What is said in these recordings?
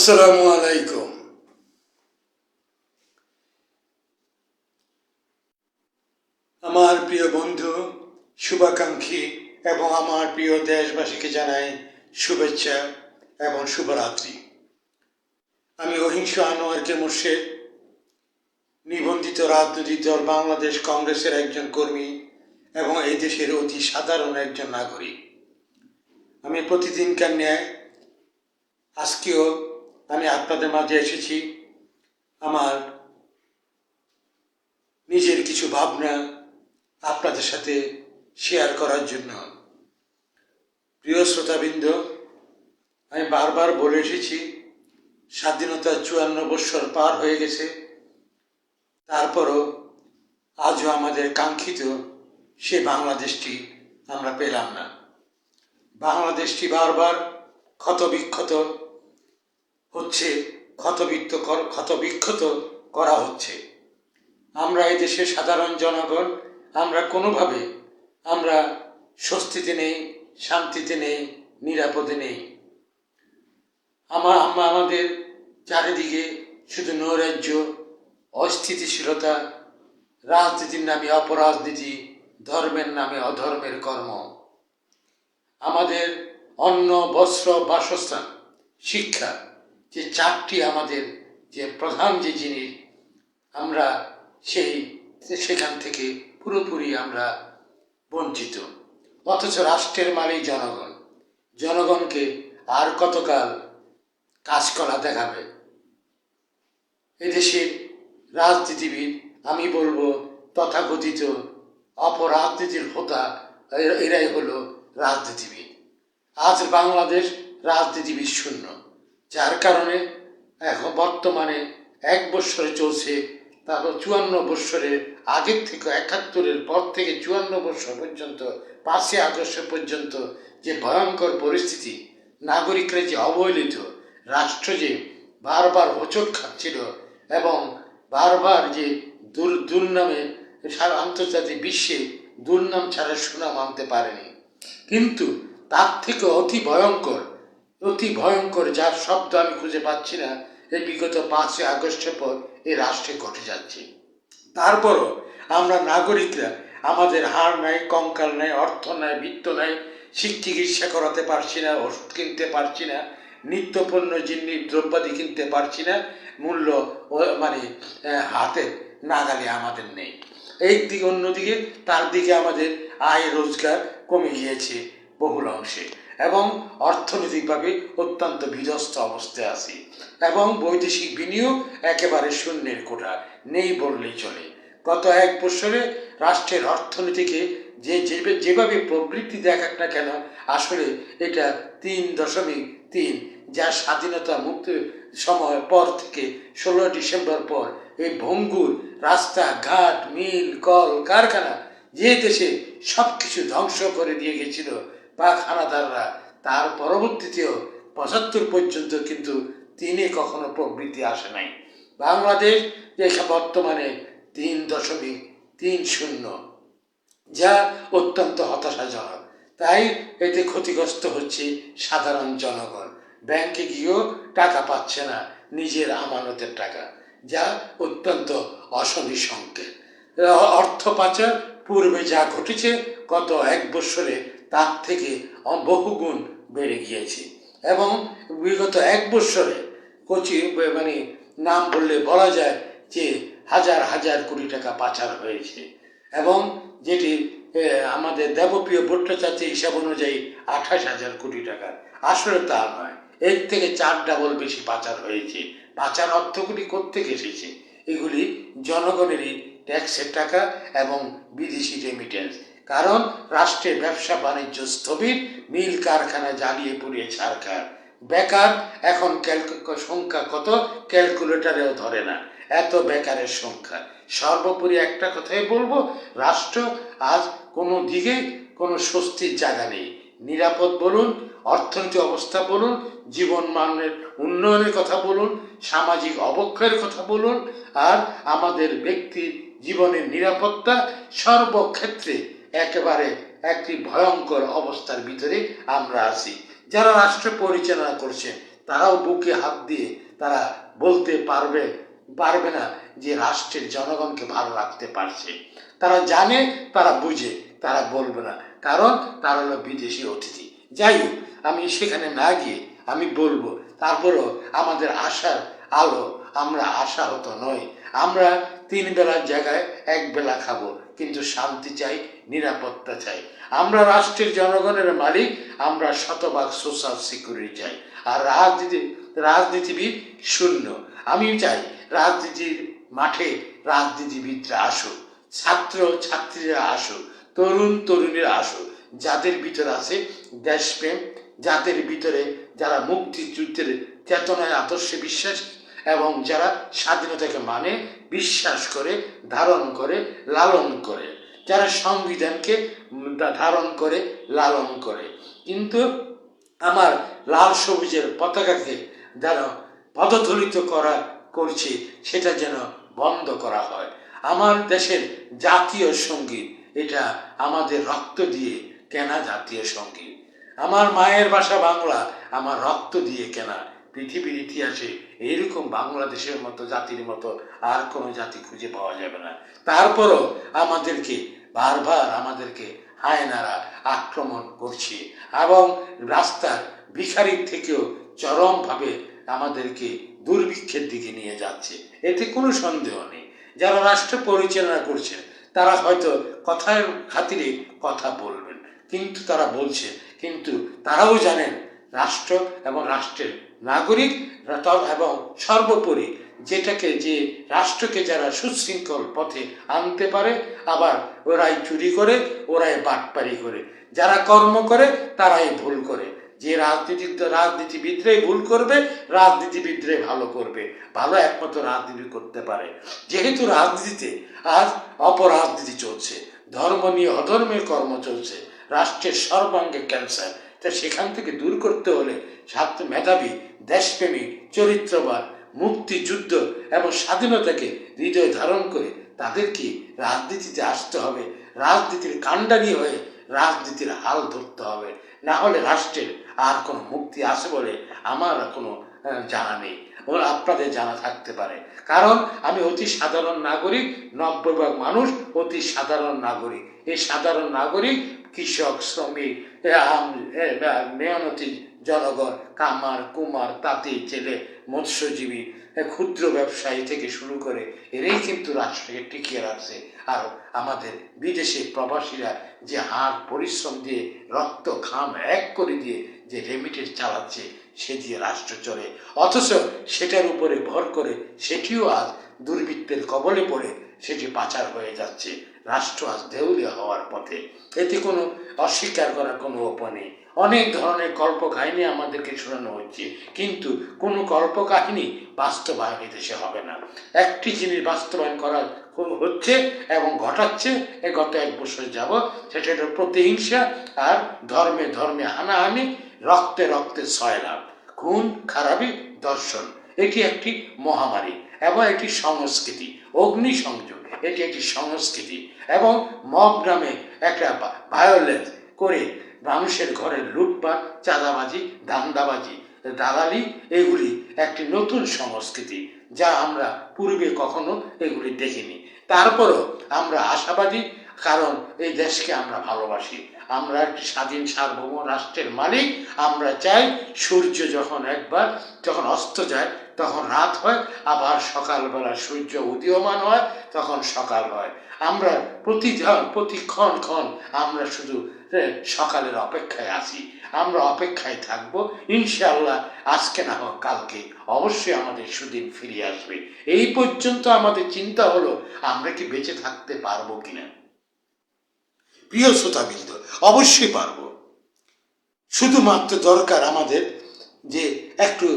আসসালামু আলাইকুম। আমার প্রিয় বন্ধু, শুভাকাঙ্ক্ষী এবং আমার প্রিয় দেশবাসীকে জানাই শুভেচ্ছা এবং শুভরাত্রি। আমি অহিংস আনোয়ারকে মোর্শেদ, নিবন্ধিত রাজনৈতিক দল বাংলাদেশ কংগ্রেসের একজন কর্মী এবং এই দেশের অতি সাধারণ একজন নাগরিক। আমি প্রতিদিনকার ন্যায় আজকেও আমি আপনাদের মাঝে এসেছি আমার নিজের কিছু ভাবনা আপনাদের সাথে শেয়ার করার জন্য। প্রিয় শ্রোতাবৃন্দ, আমি বারবার বলে এসেছি স্বাধীনতার 54 বৎসর পার হয়ে গেছে, তারপরও আজও আমাদের কাঙ্ক্ষিত সে বাংলাদেশটি আমরা পেলাম না। বাংলাদেশটি বারবার ক্ষতবিক্ষত হচ্ছে, ক্ষতবিক্ষত করা হচ্ছে। আমরা এই দেশের সাধারণ জনগণ আমরা কোনোভাবে আমরা স্বস্তিতে নেই, শান্তিতে নেই, নিরাপদে নেই। আমাদের চারিদিকে শুধু নৈরাজ্য, অস্থিতিশীলতা, রাজনীতির নামে অপরাজনীতি, ধর্মের নামে অধর্মের কর্ম। আমাদের অন্ন, বস্ত্র, বাসস্থান, শিক্ষা, যে চারটি আমাদের যে প্রধান যে জিনিস, আমরা সেখান থেকে পুরোপুরি আমরা বঞ্চিত। অথচ রাষ্ট্রের মালিক জনগণ। জনগণকে আর কতকাল কাজকলা দেখাবে? এদেশের রাজনীতিবিদ, আমি বলবো তথাকথিত অপরাজনীতির হোতা, এরাই হলো রাজনীতিবিদ। আজ বাংলাদেশ রাজনীতিবিদ শূন্য, যার কারণে এখন বর্তমানে 1 বৎসরে চলছে, তারপর 54 বৎসরের আগের থেকে 71-এর পর থেকে 54 বৎসর পর্যন্ত 5ই আগস্ট পর্যন্ত যে ভয়ঙ্কর পরিস্থিতি, নাগরিকরা যে অবহেলিত, রাষ্ট্র যে বারবার হোঁচট খাচ্ছিল এবং বারবার যে দুর্নামে সারা আন্তর্জাতিক বিশ্বে দুর্নাম ছাড়া সুনাম আনতে পারেনি। কিন্তু তার থেকে অতি ভয়ঙ্কর যার শব্দ আমি খুঁজে পাচ্ছি না, এই বিগত 5ই আগস্টের পর এই রাষ্ট্রে ঘটে যাচ্ছে। তারপরও আমরা নাগরিকরা আমাদের হাড় নাই, কঙ্কাল নাই, অর্থ নাই, বিত্ত নাই, চিকিৎসা করাতে পারছি না, ওষুধ কিনতে পারছি না, নিত্যপণ্য দ্রব্যাদি কিনতে পারছি না, মূল্য হাতে নাগালে আমাদের নেই। এই দিকে অন্যদিকে তার দিকে আমাদের আয় রোজগার কমে গিয়েছে বহুল অংশে এবং অর্থনৈতিকভাবে অত্যন্ত বিধ্বস্ত অবস্থায় আছি এবং বৈদেশিক বিনিয়োগ একেবারে শূন্যের কোঠা, নেই বললেই চলে। গত 1 বছরে রাষ্ট্রের অর্থনীতিকে যেভাবে প্রবৃদ্ধি দেখাক না কেন, আসলে এটা 3.3, যা স্বাধীনতা মুক্তির সময় পর থেকে 16 ডিসেম্বর পর এই ভঙ্গুর রাস্তাঘাট, মিল, কল কারখানা, যে দেশে সব কিছু ধ্বংস করে দিয়ে গেছিল পাক হানাদাররা, তার পরবর্তীতেও 75 পর্যন্ত কিন্তু 3-এ কখনো প্রবৃদ্ধি আসে নাই। বাংলাদেশ বর্তমানে 3.30, যা অত্যন্ত হতাশাজনক। তাই এতে ক্ষতিগ্রস্ত হচ্ছে সাধারণ জনগণ। ব্যাংকে গিয়েও টাকা পাচ্ছে না, নিজের আমানতের টাকা, যা অত্যন্ত অশনি সংকেত। অর্থ পাচার পূর্বে যা ঘটেছে গত 1 বছরে তার থেকে বহুগুণ বেড়ে গিয়েছে এবং বিগত 1 বছরে নাম বললে বলা যায় যে হাজার কোটি টাকা পাচার হয়েছে এবং যেটি আমাদের দেবপ্রিয় ভট্টাচার্যের হিসাব অনুযায়ী 28,000 কোটি টাকা। আসলে তা নয়, এর থেকে 4 ডাবল বেশি পাচার হয়েছে। পাচার অর্থগুলি কোত্থেকে এসেছে? এগুলি জনগণেরই ট্যাক্সের টাকা এবং বিদেশি রেমিটেন্স। কারণ রাষ্ট্রের ব্যবসা বাণিজ্য স্থবির, মিল কারখানা জ্বালিয়ে পুড়িয়ে ছারখার। বেকার এখন সংখ্যা কত ক্যালকুলেটারেও ধরে না, এত বেকারের সংখ্যা। সর্বোপরি একটা কথাই বলবো, রাষ্ট্র আজ কোনো দিকে কোনো স্বস্তির জায়গা নেই। নিরাপদ বলুন, অর্থনৈতিক অবস্থা বলুন, জীবন মানের উন্নয়নের কথা বলুন, সামাজিক অবক্ষয়ের কথা বলুন, আর আমাদের ব্যক্তির জীবনের নিরাপত্তা, সর্বক্ষেত্রে একেবারে একটি ভয়ঙ্কর অবস্থার ভিতরে আমরা আছি। যারা রাষ্ট্র পরিচালনা করছেন তারাও বুকে হাত দিয়ে তারা বলতে পারবে না যে রাষ্ট্রের জনগণকে ভালো রাখতে পারছে। তারা জানে, তারা বুঝে, তারা বলবে না, কারণ তারা হলো বিদেশি অতিথি। যাই হোক, আমি সেখানে না গিয়ে আমি বলবো, তারপরও আমাদের আশার আলো, আমরা আশাহত নই। আমরা 3 বেলার জায়গায় 1 বেলা খাবো, কিন্তু শান্তি চাই, নিরাপত্তা চাই। আমরা রাষ্ট্রের জনগণের মালিক, আমরা শতভাগ সোশ্যাল সিকিউরিটি চাই। আর রাজনীতিবিদ শূন্য। আমি চাই রাজনীতির মাঠে রাজনীতিবিদরা আসুক, ছাত্র ছাত্রীরা আসুক, তরুণ তরুণীরা আসুক, যাদের ভিতরে আছে দেশপ্রেম, যাদের ভিতরে যারা মুক্তিযুদ্ধের চেতনায় আদর্শে বিশ্বাসী এবং যারা স্বাধীনতাকে মানে, বিশ্বাস করে, ধারণ করে, লালন করে, যারা সংবিধানকে ধারণ করে, লালন করে। কিন্তু আমার লাল সবুজের পতাকাকে যারা পদদলিত করছে, সেটা যেন বন্ধ করা হয়। আমার দেশের জাতীয় সঙ্গীত, এটা আমাদের রক্ত দিয়ে কেনা জাতীয় সঙ্গীত। আমার মায়ের ভাষা বাংলা, আমার রক্ত দিয়ে কেনা। পৃথিবীর ইতিহাসে এরকম বাংলাদেশের মতো জাতির মতো আর কোনো জাতি খুঁজে পাওয়া যাবে না। তারপরও বারবার আমাদেরকে হায়নারা আক্রমণ করছে এবং রাস্তার ভিখারির থেকেও চরমভাবে আমাদেরকে দুর্ভিক্ষের দিকে নিয়ে যাচ্ছে। এতে কোনো সন্দেহ নেই। যারা রাষ্ট্র পরিচালনা করছেন তারা হয়তো কথার খাতিরে কথা বলবেন, কিন্তু তারা বলছে, কিন্তু তারাও জানেন রাষ্ট্র এবং রাষ্ট্রের নাগরিক এবং সর্বোপরি যে রাষ্ট্রকে যারা সুশৃঙ্খল পথে আনতে পারে, আবার ওরাই চুরি করে, ওরাই বাটপারি করে, যারা কর্ম করে তারাই ভুল করে। যে রাজনীতিবিদরাই ভুল করবে, রাজনীতিবিদরাই ভালো করবে। ভালো একমাত্র রাজনীতি করতে পারে। যেহেতু রাজনীতিতে আজ অপরাজনীতি চলছে, ধর্ম নিয়ে অধর্মের কর্ম চলছে, রাষ্ট্রের সর্বাঙ্গে ক্যান্সার, তা সেখান থেকে দূর করতে হলে ছাত্র মেধাবী, দেশপ্রেমিক, চরিত্রবান, মুক্তিযুদ্ধ এবং স্বাধীনতাকে হৃদয়ে ধারণ করে তাদেরকে রাজনীতিতে আসতে হবে। রাজনীতির কাণ্ডারি হয়ে রাজনীতির হাল ধরতে হবে। না হলে রাষ্ট্রের আর কোনো মুক্তি আছে বলে আমার কোনো জানা নেই। আপনাদের জানা থাকতে পারে, কারণ আমি অতি সাধারণ নাগরিক, 90% মানুষ অতি সাধারণ নাগরিক। এই সাধারণ নাগরিক কৃষক, শ্রমিক, মেহনতি জনগণ, কামার, কুমার, তাঁতি, ছেলে, মৎস্যজীবী, ক্ষুদ্র ব্যবসায়ী থেকে শুরু করে এরাই কিন্তু রাষ্ট্রকে টিকিয়ে রাখছে। আর আমাদের বিদেশে প্রবাসীরা যে হাড় পরিশ্রম দিয়ে, রক্ত ঘাম এক করে দিয়ে যে রেমিটেন্স চালাচ্ছে, সে দিয়ে রাষ্ট্র চলে। অথচ সেটার উপরে ভর করে সেটিও আজ দুর্বৃত্তের কবলে পড়ে সেটি পাচার হয়ে যাচ্ছে। রাষ্ট্র আজ দেউলিয়া হওয়ার পথে। এতে কোনো অস্বীকার করার কোনো উপায় নেই। অনেক ধরনের কল্পকাহিনী আমাদেরকে শোনানো হচ্ছে, কিন্তু কোনো কল্পকাহিনী বাস্তবায়ন দেশে হবে না। একটি জিনিস বাস্তবায়ন করা হচ্ছে এবং ঘটাচ্ছে গত 1 বছর যাবৎ, সেটা হলো প্রতিহিংসা আর ধর্মে ধর্মে হানাহানি, রক্তে রক্তে সয়লাভ, খুন খারাপি, দর্শন। এটি একটি মহামারী এবং একটি সংস্কৃতি, অগ্নিসংযোগ, এটি একটি সংস্কৃতি। এবং মব নামে একটা ভায়োলেন্স করে মানুষের ঘরে লুটপাট, চাঁদাবাজি, ধান্দাবাজি, দালালি, এগুলি একটি নতুন সংস্কৃতি, যা আমরা পূর্বে কখনো এগুলি দেখিনি। তারপরও আমরা আশাবাদী, কারণ এই দেশকে আমরা ভালোবাসি। আমরা একটি স্বাধীন সার্বভৌম রাষ্ট্রের মালিক। আমরা চাই সূর্য যখন অস্ত যায় তখন রাত হয়, আবার সকালবেলা সূর্য উদীয়মান হয়, তখন সকাল হয়। আমরা প্রতিক্ষণ আমরা শুধু সকালের অপেক্ষায় আছি। আমরা অপেক্ষায় থাকবো, ইনশাআল্লাহ আজকে না হোক কালকে অবশ্যই আমাদের সুদিন ফিরে আসবে। এই পর্যন্ত আমাদের চিন্তা হলো আমরা কি বেঁচে থাকতে পারবো কিনা। প্রিয় শ্রোতাবৃন্দ, অবশ্যই পারবো। শুধুমাত্র দরকার আমাদের যে একটু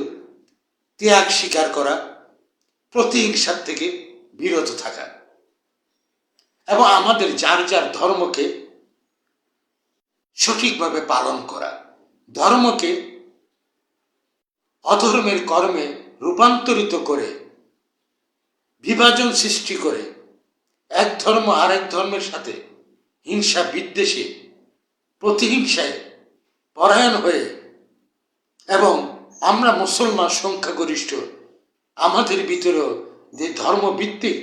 ত্যাগ স্বীকার করা, প্রতিহিংসার থেকে বিরত থাকা এবং আমাদের যার যার ধর্মকে সঠিকভাবে পালন করা। ধর্মকে অধর্মের কর্মে রূপান্তরিত করে, বিভাজন সৃষ্টি করে, এক ধর্ম আরেক ধর্মের সাথে হিংসা বিদ্বেষে, প্রতিহিংসায় পরায়ণ হয়ে এবং আমরা মুসলমান সংখ্যাগরিষ্ঠ, আমাদের ভিতরেও যে ধর্মভিত্তিক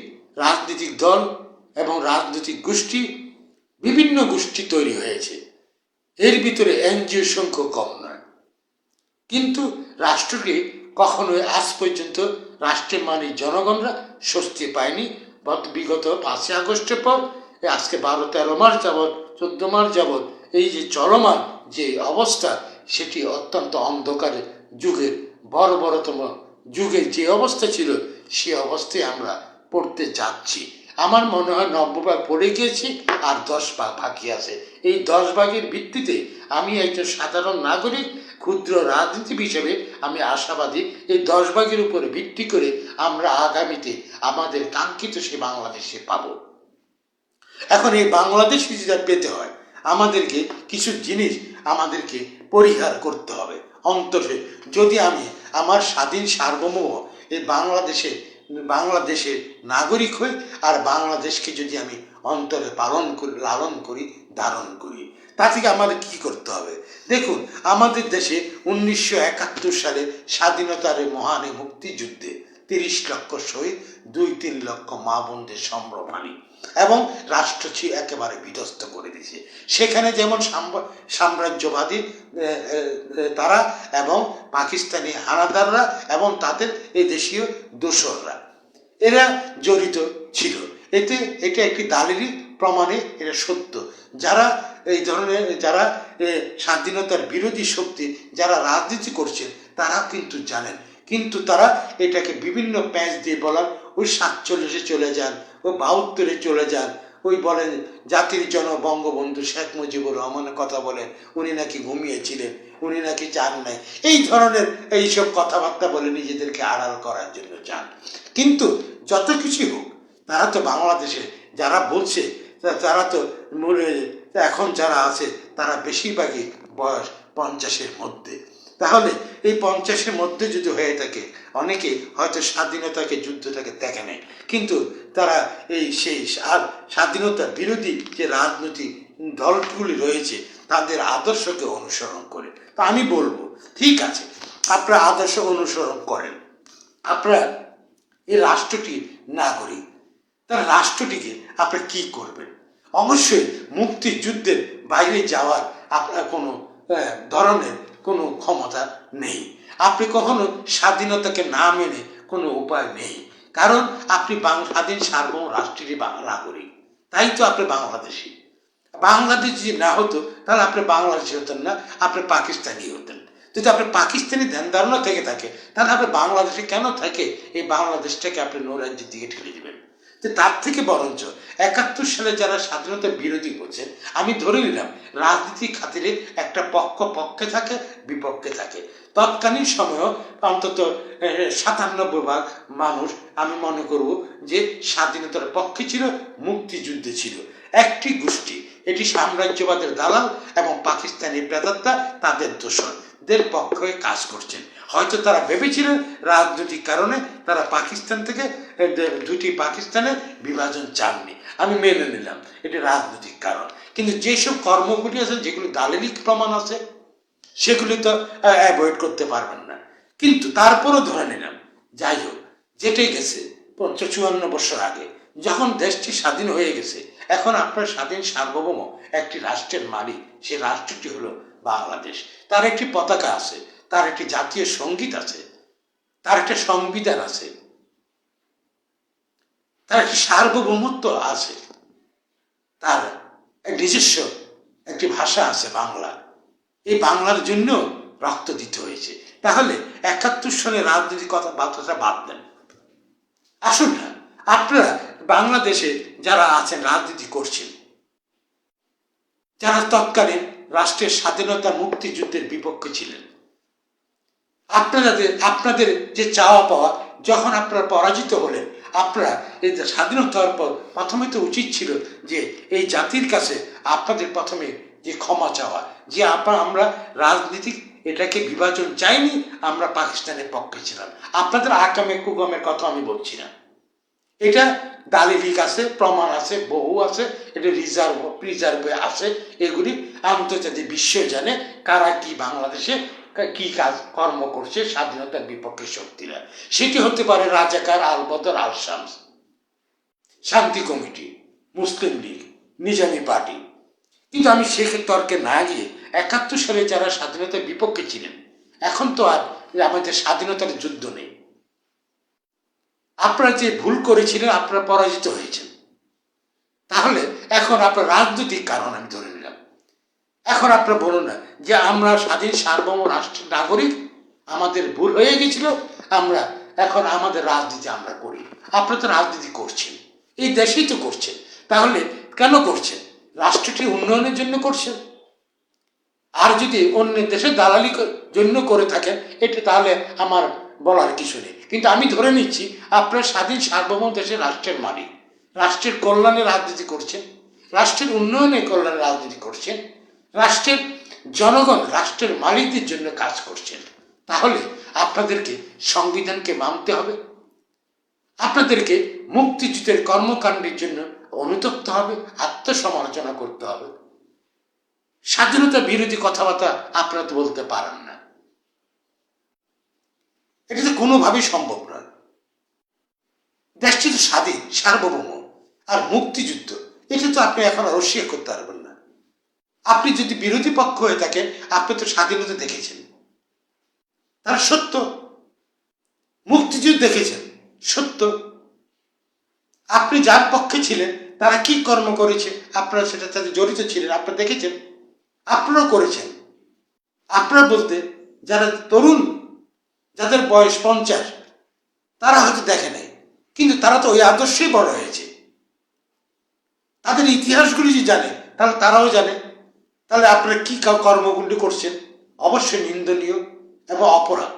রাজনৈতিক দল এবং রাজনৈতিক গোষ্ঠী, বিভিন্ন গোষ্ঠী তৈরি হয়েছে। এর ভিতরে এনজিওর সংখ্যা কম নয়। কিন্তু রাষ্ট্রকে কখনোই আজ পর্যন্ত রাষ্ট্রের মানে জনগণরা স্বস্তি পায়নি। বিগত 5ই আগস্টের পর আজকে 12-13 মাস যাবৎ, 14 মাস যাবৎ এই যে চলমান যে অবস্থা, সেটি অত্যন্ত অন্ধকারের যুগের বর্বরতম যুগের যে অবস্থা ছিল, সে অবস্থায় আমরা পড়তে যাচ্ছি। আমার মনে হয় 90 ভাগ পড়ে গিয়েছি, আর 10 ভাগ বাকি আছে। এই 10 ভাগের ভিত্তিতে আমি একজন সাধারণ নাগরিক, ক্ষুদ্র রাজনীতি হিসেবে আমি আশাবাদী এই 10 ভাগের উপরে ভিত্তি করে আমরা আগামীতে আমাদের কাঙ্ক্ষিত সে বাংলাদেশে পাব। এখন এই বাংলাদেশ যেটা পেতে হয়, আমাদেরকে কিছু জিনিস আমাদেরকে পরিহার করতে হবে। অন্তরে যদি আমি আমার স্বাধীন সার্বভৌম এই বাংলাদেশের নাগরিক হই, আর বাংলাদেশকে যদি আমি অন্তরে লালন করি, ধারণ করি, তা থেকে আমাদের কি করতে হবে? দেখুন, আমাদের দেশে 1971 সালে স্বাধীনতার মহান মুক্তিযুদ্ধে 30 লক্ষ শহীদ, 2-3 লক্ষ মা বোনদের সম্ভ্রমহানি এবং রাষ্ট্র একেবারে বিধ্বস্ত করে দিয়েছে। সেখানে যেমন সাম্রাজ্যবাদী তারা এবং পাকিস্তানি হানাদাররা এবং তাদের এই দেশীয় দোসররা, এরা জড়িত ছিল। এটা একটি দালিলিক প্রমাণে এটা সত্য। যারা এই ধরনের স্বাধীনতার বিরোধী শক্তি যারা রাজনীতি করছেন, তারা কিন্তু জানেন, কিন্তু তারা এটাকে বিভিন্ন প্যাঁচ দিয়ে বলার, ওই 47-এ চলে যান, ওই 72-এ চলে যান, ওই বলেন জাতির বঙ্গবন্ধু শেখ মুজিবুর রহমানের কথা বলেন, উনি নাকি ঘুমিয়েছিলেন, উনি নাকি চান নাই, এই ধরনের এইসব কথাবার্তা বলে নিজেদেরকে আড়াল করার জন্য চান। কিন্তু যত কিছু হোক, তারা তো বাংলাদেশে যারা বলছে, তারা তো এখন যারা আছে তারা বেশিরভাগই বয়স 50-এর মধ্যে। তাহলে এই 50-এর মধ্যে যদি হয়ে থাকে, অনেকে হয়তো স্বাধীনতাকে, যুদ্ধটাকে দেখে নেয়, কিন্তু তারা সেই স্বাধীনতা বিরোধী যে রাজনৈতিক দলগুলি রয়েছে, তাদের আদর্শকে অনুসরণ করে। তা আমি বলবো, ঠিক আছে, আপনারা আদর্শ অনুসরণ করেন, আপনারা এই রাষ্ট্রটি নাগরিক, তার রাষ্ট্রটিকে আপনারা কি করবেন? অবশ্যই মুক্তিযুদ্ধের বাইরে যাওয়ার আপনার কোনো ধরনের কোনো ক্ষমতা নেই। আপনি কখনো স্বাধীনতাকে না মেনে কোনো উপায় নেই, কারণ আপনি স্বাধীন সার্বভৌম রাষ্ট্রেরই নাগরিক, তাই তো আপনি বাংলাদেশি। বাংলাদেশ যদি না হতো, তাহলে আপনি বাংলাদেশি হতেন না, আপনি পাকিস্তানি হতেন। যদি আপনি পাকিস্তানি ধ্যান ধারণা থেকে থাকে, তাহলে আপনি বাংলাদেশে কেন থাকে এই বাংলাদেশটাকে আপনি নৈরাজ্যের দিকে ঠেলে দেবেন? তো তার থেকে বরঞ্চ 71 সালে যারা স্বাধীনতা বিরোধী করছেন, আমি ধরে নিলাম রাজনীতির খাতিরে একটা পক্ষে থাকে, বিপক্ষে থাকে। তৎকালীন সময়ও অন্তত 97% মানুষ আমি মনে করব যে স্বাধীনতার পক্ষে ছিল, মুক্তিযুদ্ধে ছিল। একটি গোষ্ঠী, এটি সাম্রাজ্যবাদের দালাল এবং পাকিস্তানি প্রেতাত্মা তাদের দোসরদের পক্ষে কাজ করছেন। হয়তো তারা ভেবেছিলেন রাজনৈতিক কারণে তারা পাকিস্তান থেকে দুটি পাকিস্তানের বিভাজন চাননি, আমি মেনে নিলাম এটি রাজনৈতিক কারণ। কিন্তু যেসব কর্মগুলি আছে, যেগুলি দালিলিক প্রমাণ আছে, সেগুলি তো অ্যাভয়েড করতে পারবেন না। কিন্তু তারপরও ধরে নিলাম, যাই হোক, যেটাই গেছে 54 বছর আগে, যখন দেশটি স্বাধীন হয়ে গেছে, এখন আপনার স্বাধীন সার্বভৌম একটি রাষ্ট্রের মালিক, সে রাষ্ট্রটি হলো বাংলাদেশ। তার একটি পতাকা আছে, তার একটি জাতীয় সঙ্গীত আছে, তার একটা সংবিধান আছে, তার একটি সার্বভৌমত্ব আছে, তার নিজস্ব একটি ভাষা আছে বাংলা। এই বাংলার জন্য রক্ত দিতে হয়েছে। তাহলে 71 সালে রাজনীতির বার্তাটা বাদ দেন, আসুন না আপনারা বাংলাদেশে যারা আছেন, রাজনীতি করছেন, যারা তৎকালীন রাষ্ট্রের স্বাধীনতা মুক্তিযুদ্ধের বিপক্ষে ছিলেন, আপনাদের যে চাওয়া পাওয়া, যখন আপনারা পরাজিত হলেন, আপনারা এই স্বাধীনতা হওয়ার পর প্রথমে তো উচিত ছিল যে এই জাতির কাছে আপনাদের প্রথমে যে ক্ষমা চাওয়া, যে আমরা রাজনীতিক এটাকে বিভাজন চাইনি, আমরা পাকিস্তানের পক্ষে ছিলাম। আপনাদের আকামে কুকামের কথা আমি বলছি না, এটা দালিলিক আছে, প্রমাণ আছে, বহু আছে, এটা প্রিজার্ভে আছে, এগুলি আন্তর্জাতিক বিশ্ব জানে কারা কি বাংলাদেশে কি কাজ কর্ম করছে স্বাধীনতার বিপক্ষে শক্তিরা। সেটি হতে পারে রাজাকার, আলবদর, আল শামস, শান্তি কমিটি, মুসলিম লীগ, নিজামী পার্টি। কিন্তু আমি সে তর্কে না গিয়ে ৭১ সালে যারা স্বাধীনতার বিপক্ষে ছিলেন, এখন তো আর আমাদের স্বাধীনতার যুদ্ধ নেই। আপনারা যে ভুল করেছিলেন, আপনারা পরাজিত হয়েছেন। তাহলে এখন আপনার রাজনৈতিক কারণ আমি ধরে নিলাম। এখন আপনারা বলুন না যে আমরা স্বাধীন সার্বভৌম রাষ্ট্রের নাগরিক, আমাদের ভুল হয়ে গেছিল, আমরা এখন আমাদের রাজনীতি আমরা করি। আপনারা তো রাজনীতি করছেন, এই দেশেই তো করছেন। তাহলে কেন করছেন? রাষ্ট্রটি উন্নয়নের জন্য করছেন। আর যদি অন্য দেশে দালালি জন্য করে থাকেন, এটা তাহলে আমার বলার কিছু নেই। কিন্তু আমি ধরে নিচ্ছি আপনারা স্বাধীন সার্বভৌম দেশের রাষ্ট্রের মালিক, রাষ্ট্রের কল্যাণে রাজনীতি করছেন, রাষ্ট্রের উন্নয়নে কল্যাণে রাজনীতি করছেন, রাষ্ট্রের জনগণ, রাষ্ট্রের মালিকদের জন্য কাজ করছেন। তাহলে আপনাদেরকে সংবিধানকে মানতে হবে, আপনাদেরকে মুক্তিযুদ্ধের কর্মকাণ্ডের জন্য অনুতপ্ত হবে, আত্মসমালোচনা করতে হবে। স্বাধীনতা বিরোধী কথাবার্তা আপনারা তো বলতে পারেন না, এটা তো কোনোভাবেই সম্ভব নয়। দেশটি তো স্বাধীন সার্বভৌম, আর মুক্তিযুদ্ধ এটা তো আপনি এখন অস্বীকার করতে পারবেন না। আপনি যদি বিরোধী পক্ষ হয়ে থাকেন, আপনি তো স্বাধীনতা দেখেছেন, তার সত্য। মুক্তিযুদ্ধ দেখেছেন, সত্য। আপনি যার পক্ষে ছিলেন তারা কি কর্ম করেছে, আপনারা সেটা সাথে জড়িত ছিলেন, আপনারা দেখেছেন, আপনারাও করেছেন। আপনারা বলতে যারা তরুণ, যাদের বয়স 50, তারা হয়তো দেখে নাই, কিন্তু তারা তো ওই আদর্শেই বড় হয়েছে। তাদের ইতিহাসগুলি যে জানে, তাহলে তারাও জানে। তাহলে আপনারা কি কর্মগুলি করছেন, অবশ্যই নিন্দনীয় এবং অপরাধ।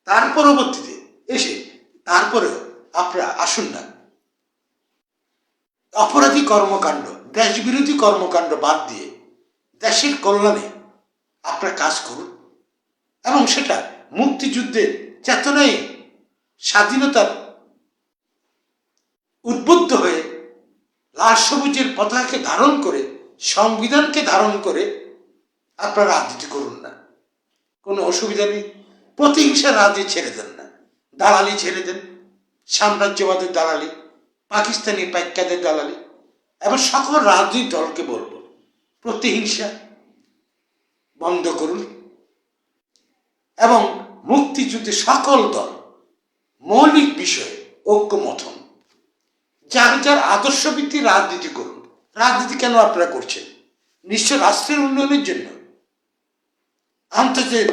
তার পরবর্তীতে এসে তারপরেও আপনারা আসুন না, অপরাধী কর্মকাণ্ড, দেশবিরোধী কর্মকাণ্ড বাদ দিয়ে দেশের কল্যাণে আপনারা কাজ করুন, এবং সেটা মুক্তিযুদ্ধের চেতনায় স্বাধীনতার উদ্বুদ্ধ হয়ে লাল সবুজের পতাকাকে ধারণ করে, সংবিধানকে ধারণ করে আপনারা রাজনীতি করুন না, কোনো অসুবিধা নেই। প্রতিহিংসার রাজনীতি ছেড়ে দেন না, দালালি ছেড়ে দেন, সাম্রাজ্যবাদের দালালি, পাকিস্তানি পাইক্যাদের দালালি। এবং সকল রাজনৈতিক দলকে বলবো, প্রতিহিংসা বন্ধ করুন, এবং মুক্তিযুদ্ধে সকল দল মৌলিক বিষয়ে ঐক্যমত হন, যার যার আদর্শভিত্তিক রাজনীতি করুন। রাজনীতি কেন আপনারা করছেন? নিশ্চয় রাষ্ট্রের উন্নয়নের জন্য, আন্তর্জাতিক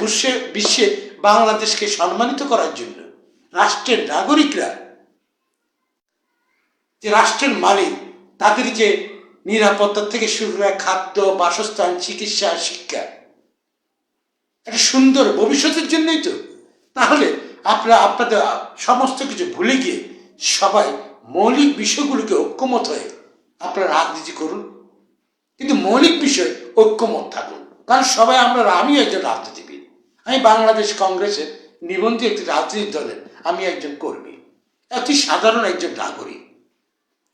বিশ্বে বাংলাদেশকে সম্মানিত করার জন্য। রাষ্ট্রের নাগরিকরা যে রাষ্ট্রের মালিক, তাদের যে নিরাপত্তা থেকে শুরু করে খাদ্য, বাসস্থান, চিকিৎসা, শিক্ষা, একটা সুন্দর ভবিষ্যতের জন্যই তো। তাহলে আপনারা আপনাদের সমস্ত কিছু ভুলে গিয়ে সবাই মৌলিক বিষয়গুলোকে ঐক্যমত হয়ে আপনারা রাজনীতি করুন, কিন্তু মৌলিক বিষয় ঐক্যমত থাকুন। কারণ সবাই আমিও একজন রাজনীতিবিদ, আমি বাংলাদেশ কংগ্রেসের নিবন্ধিত একটি রাজনৈতিক দলের আমি একজন কর্মী, অতি সাধারণ একজন নাগরিক।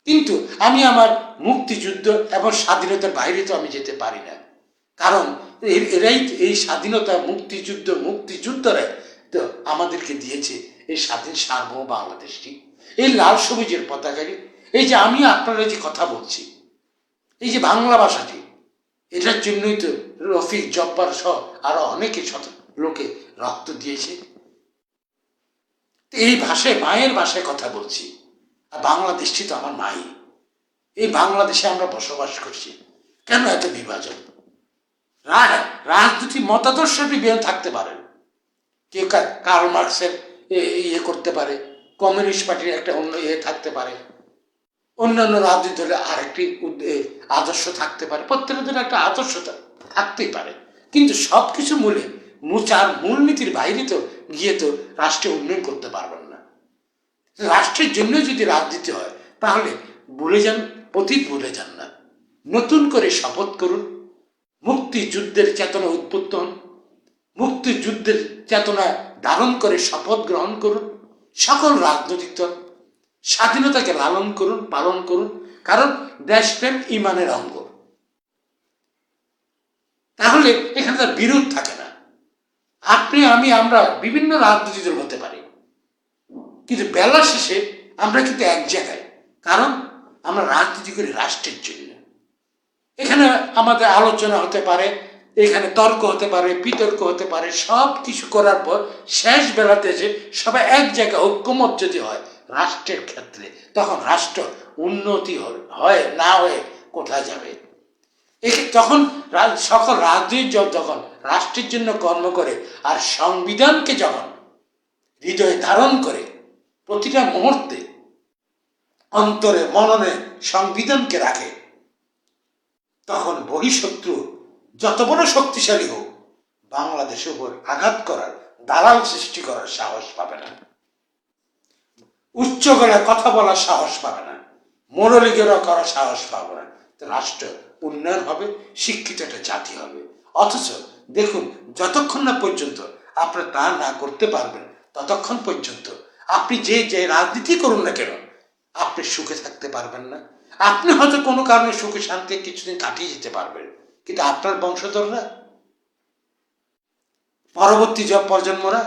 কিন্তু আমি আমার মুক্তিযুদ্ধ এবং স্বাধীনতার বাইরে তো আমি যেতে পারি না, কারণ এরাই এই স্বাধীনতা, মুক্তিযুদ্ধরা তো আমাদেরকে দিয়েছে এই স্বাধীন সার্বভৌম বাংলাদেশটি, এই লাল সবুজের পতাকারি। এই যে আমি আপনারা যে কথা বলছি, এই যে বাংলা ভাষাটি, এটার জন্যই তো রফিক, জব্বার সহ আরো অনেকে লোকে রক্ত দিয়েছে। এই ভাষায়, মায়ের ভাষায় কথা বলছি, আর বাংলাদেশটি তো আমার মাই। এই বাংলাদেশে আমরা বসবাস করছি, কেন এত বিভাজন? রাজনীতি মতাদর্শ বিভেদ থাকতে পারে, কেউ কার্ল মার্কসের ইয়ে করতে পারে, কমিউনিস্ট পার্টির একটা অন্য ইয়ে থাকতে পারে, অন্যান্য রাজনীতি দলের আরেকটি আদর্শ থাকতে পারে, প্রত্যেকের একটা আদর্শ থাকতেই পারে। কিন্তু সব কিছু মূলনীতির বাইরে তো গিয়ে তো রাষ্ট্রের উন্নয়ন করতে পারবেন না। রাষ্ট্রের জন্য যদি রাজনীতি হয়, তাহলে ভুলে যান, অতীত ভুলে যান না, নতুন করে শপথ করুন, মুক্তিযুদ্ধের চেতনা উদ্বুদ্ধ হন, মুক্তিযুদ্ধের চেতনা ধারণ করে শপথ গ্রহণ করুন। সকল রাজনৈতিক দল স্বাধীনতাকে লালন করুন, পালন করুন, কারণ দেশপ্রেম ইমানের অঙ্গ। তাহলে এখানে তার বিরোধ থাকে না। আপনি আমি আমরা বিভিন্ন রাজনৈতিক দল হতে পারি, কিন্তু বেলা শেষে আমরা কিন্তু এক জায়গায়। কারণ আমরা রাজনীতি করি রাষ্ট্রের জন্য। এখানে আমাদের আলোচনা হতে পারে, এখানে তর্ক হতে পারে, বিতর্ক হতে পারে, সব কিছু করার পর শেষ বেলাতে যে সবাই এক জায়গায় ঐক্যমত যদি হয় রাষ্ট্রের ক্ষেত্রে, তখন রাষ্ট্র উন্নতি হয় না হয়ে কোথায় যাবে? তখন সকল রাজনীতি যখন রাষ্ট্রের জন্য কর্ম করে আর সংবিধানকে যখন হৃদয়ে ধারণ করে প্রতিটা মুহূর্তে অন্তরে মননে সংবিধানকে রাখে, তখন বহিঃশত্রু যত বড় শক্তিশালী হোক বাংলাদেশের উপর আঘাত করার, দালাল সৃষ্টি করার সাহস পাবে না, উচ্চ গলায় কথা বলার সাহস পাবে না, মোড়লিগেরা করার সাহস পাবে না। রাষ্ট্র উন্নয়ন হবে, শিক্ষিত একটা জাতি হবে। অথচ দেখুন, যতক্ষণ না পর্যন্ত আপনারা তা না করতে পারবেন ততক্ষণ পর্যন্ত আপনি যে রাজনীতি করুন না কেন আপনি সুখে থাকতে পারবেন না। আপনি হয়তো কোনো কারণে সুখে শান্তি কিছুদিন কাটিয়ে যেতে পারবেন, কিন্তু আপনার বংশধররা, পরবর্তী প্রজন্মরা